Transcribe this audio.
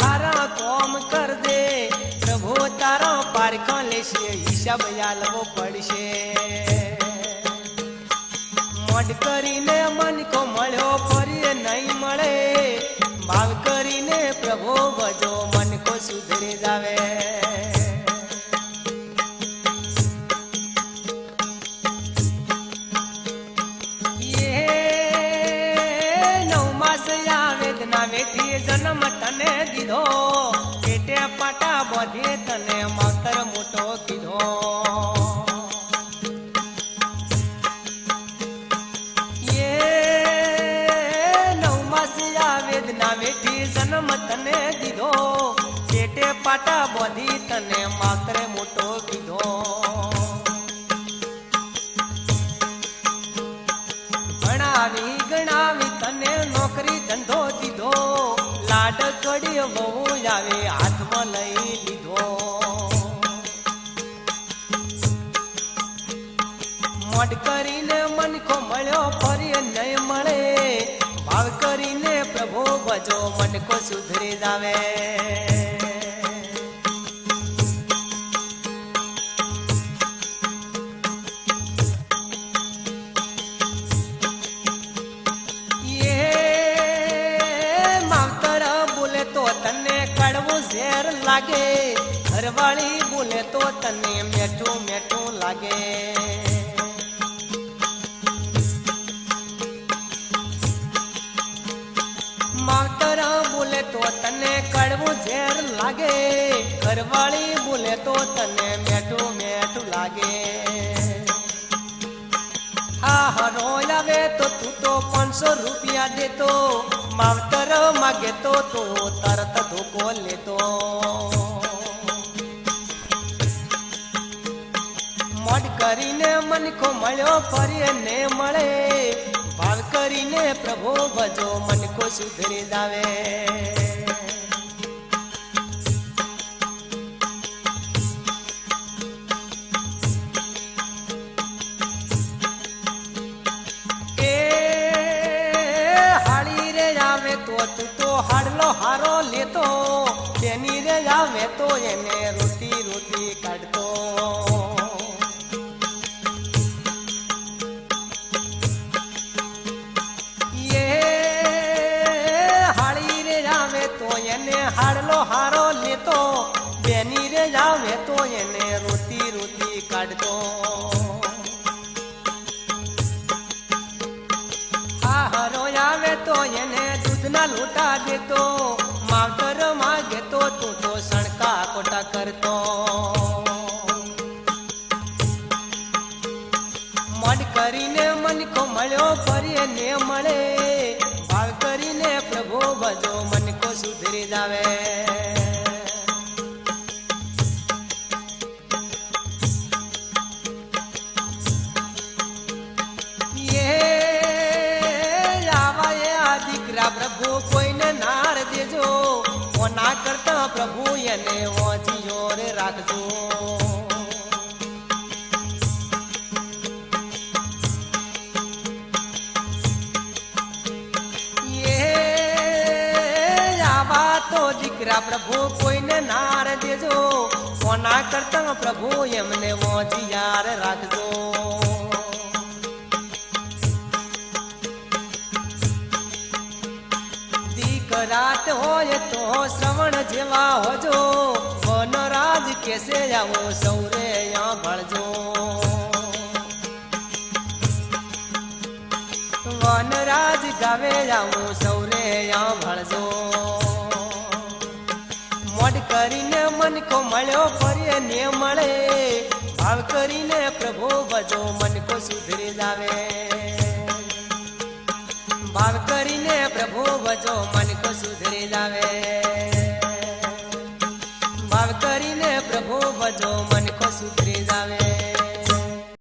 हारा कोम कर दे प्रभु तारा पारखा लेशे हिसाब आलवो पड़शे मोड करीने मन को मळ्यो फरी नहीं मळे भाव करीने प्रभु भजो मन को सुधरी जावे वेठी जन्म तने दीधो पेटे पाटा बधी तने मातर मोटो कीधो ये नवमासिया वेदना वेठी जन्म तने दीधो पेटे पाटा बधी तने मातर मोटो कीधो गणावी तने नौकरी धंधो दीधो लाड कड़ी बहु जावे हाथ में लई लीधो मोड करीने मन को मळ्यो फरी नहीं मळे भाव करीने प्रभु भजो मन को सुधरी जावे लागे घरवाली बोले तो तने मेठू मेठू लागे मातर बोले तो तने कड़वू झेर लागे घरवाली बोले तो तने मेठू मेठू लागे हारो आवे तो तू तो 500 रुपया दे तो मावतर मागे तो तू तरत धोको ले तो मोड करीने मन को मळ्यो फरी ने मळे भाव करीने प्रभु भजो मन को सुधरी जावे हाडलो हारो लेतो तेनी रे जावे तो एने रोटी रोटी काढतो ये हाड़ी रे जावे तो एने हाडलो हारो लेतो तेनी रे जावे तो एने रोटी रोटी काढतो हारो आवे तो एने दूधना लूटा देतो मावतर मागे तो तू तो सणका कोटा करतो मोड करीने मन को मळ्यो फरी ने मळे भाव करीने प्रभु भजो मन को सुधरी जावे प्रभु कोई ने नार देजो वो ना करता प्रभु येने वो जियोर राखजो ये आवा तो दीकरा प्रभु कोई ने नार देजो वो ना करता प्रभु यमने वो जियार राखजो रात होय तो श्रवण जेवा होजो वनराज कैसे जाओ सौरे यहाँ भड़जो वनराज गावे जाओ सौरे यहाँ भड़जो मोड करीने मन को मळ्यो फरी ने मळे भाव करीने प्रभु भजो मन को सुधरी जावे भाव करीने प्रभु भजो मन को सुधरी जावे भाव करीने प्रभु भजो मन को सुधरी जावे।